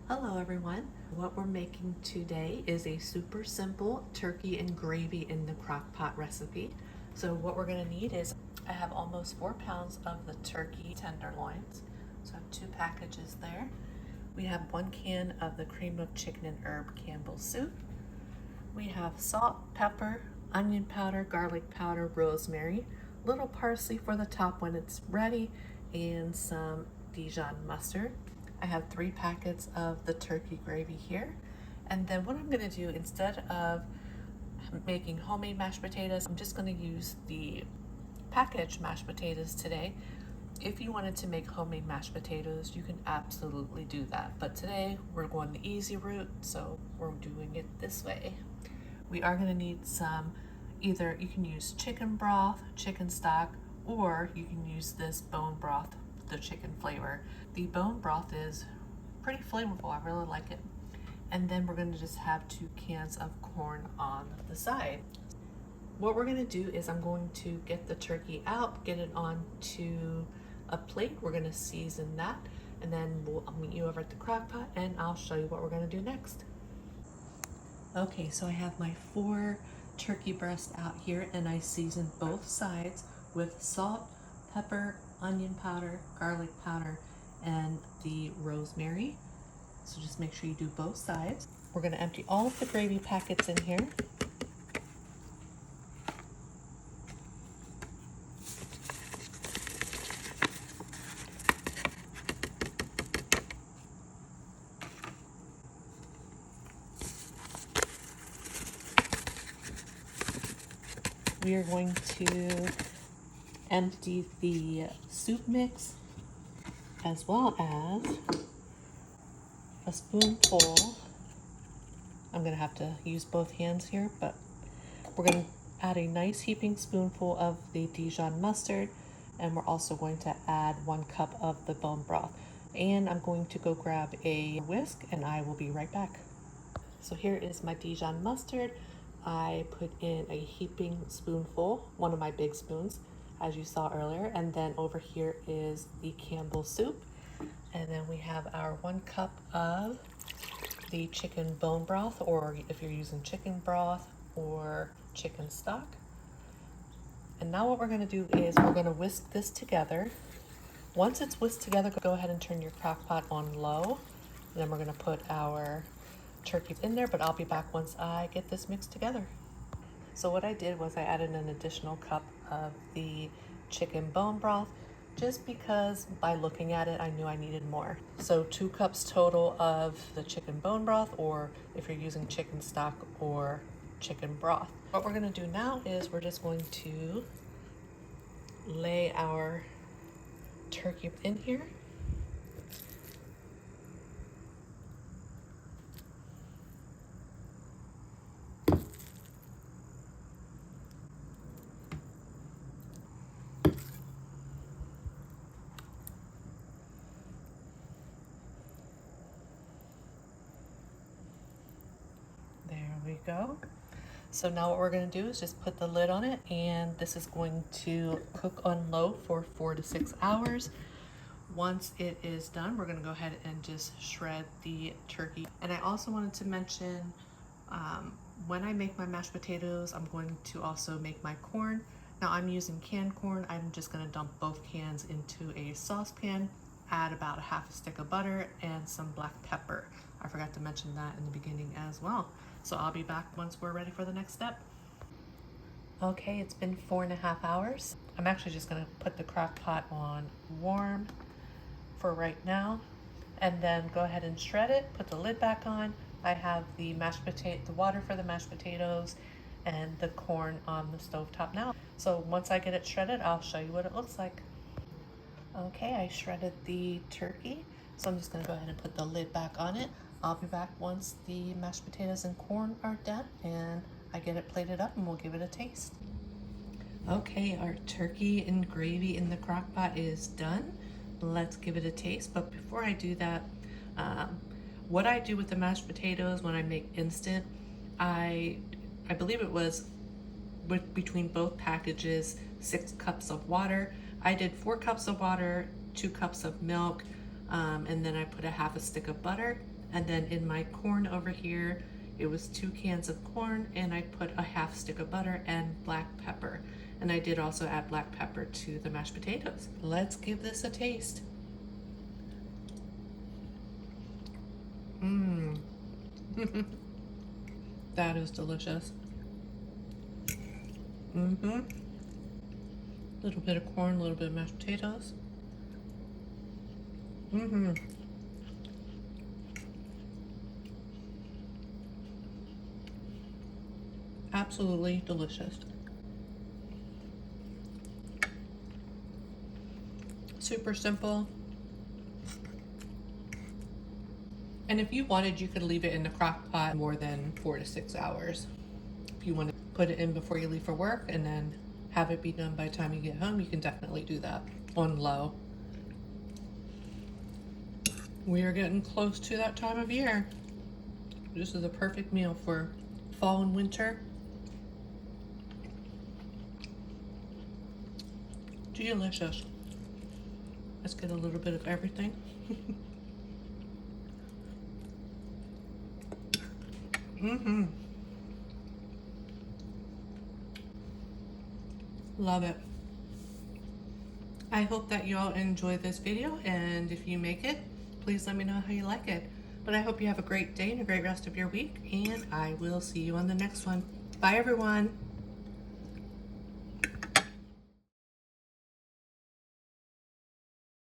Hello everyone. What we're making today is a super simple turkey and gravy in the crock pot recipe. So what we're going to need is I have almost 4 pounds of the turkey tenderloins. So I have 2 packages there. We have 1 can of the cream of chicken and herb Campbell's soup. We have salt, pepper, onion powder, garlic powder, rosemary, little parsley for the top when it's ready, and some Dijon mustard. I have 3 packets of the turkey gravy here. And then what I'm gonna do, instead of making homemade mashed potatoes, I'm just gonna use the packaged mashed potatoes today. If you wanted to make homemade mashed potatoes, you can absolutely do that. But today we're going the easy route, so we're doing it this way. We are gonna need some, either you can use chicken broth, chicken stock, or you can use this bone broth, the chicken flavor. The bone broth is pretty flavorful, I really like it. And then we're gonna just have 2 cans of corn on the side. What we're gonna do is I'm going to get the turkey out, get it onto a plate. We're gonna season that, and then I'll meet you over at the crock pot and I'll show you what we're gonna do next. Okay, so I have my 4 turkey breasts out here and I seasoned both sides with salt, pepper, onion powder, garlic powder, and the rosemary. So just make sure you do both sides. We're gonna empty all of the gravy packets in here. We are going to empty the soup mix as well as a spoonful. I'm gonna have to use both hands here, but we're gonna add a nice heaping spoonful of the Dijon mustard, and we're also going to add 1 cup of the bone broth. And I'm going to go grab a whisk and I will be right back. So here is my Dijon mustard. I put in a heaping spoonful, one of my big spoons, as you saw earlier. And then over here is the Campbell's soup. And then we have our 1 cup of the chicken bone broth, or if you're using chicken broth or chicken stock. And now what we're gonna do is we're gonna whisk this together. Once it's whisked together, go ahead and turn your crock pot on low. And then we're gonna put our turkey in there, but I'll be back once I get this mixed together. So what I did was I added an additional cup of the chicken bone broth, just because by looking at it, I knew I needed more. So 2 cups total of the chicken bone broth, or if you're using chicken stock or chicken broth. What we're gonna do now is we're just going to lay our turkey in here. There we go. So now what we're going to do is just put the lid on it, and this is going to cook on low for 4 to 6 hours. Once it is done, we're going to go ahead and just shred the turkey. And I also wanted to mention, when I make my mashed potatoes, I'm going to also make my corn. Now I'm using canned corn. I'm just going to dump both cans into a saucepan, add about a half a stick of butter and some black pepper. I forgot to mention that in the beginning as well. So I'll be back once we're ready for the next step. Okay, it's been 4.5 hours. I'm actually just gonna put the crock pot on warm for right now, and then go ahead and shred it, put the lid back on. I have the the water for the mashed potatoes and the corn on the stovetop now. So once I get it shredded, I'll show you what it looks like. Okay, I shredded the turkey, so I'm just gonna go ahead and put the lid back on it. I'll be back once the mashed potatoes and corn are done and I get it plated up, and we'll give it a taste. Okay, our turkey and gravy in the crock pot is done. Let's give it a taste. But before I do that, what I do with the mashed potatoes when I make instant, I believe it was between both packages 6 cups of water. I did 4 cups of water, 2 cups of milk, and then I put a half a stick of butter, And then in my corn over here, it was 2 cans of corn, and I put a half stick of butter and black pepper. And I did also add black pepper to the mashed potatoes. Let's give this a taste. Mmm. That is delicious. Mm-hmm. Little bit of corn, a little bit of mashed potatoes. Mm-hmm. Absolutely delicious. Super simple. And if you wanted, you could leave it in the crock pot more than 4 to 6 hours. If you want to put it in before you leave for work and then have it be done by the time you get home, you can definitely do that on low. We are getting close to that time of year. This is a perfect meal for fall and winter. Delicious. Let's get a little bit of everything. Mm-hmm. Love it. I hope that you all enjoy this video, and if you make it, please let me know how you like it. But I hope you have a great day and a great rest of your week, and I will see you on the next one. Bye, everyone.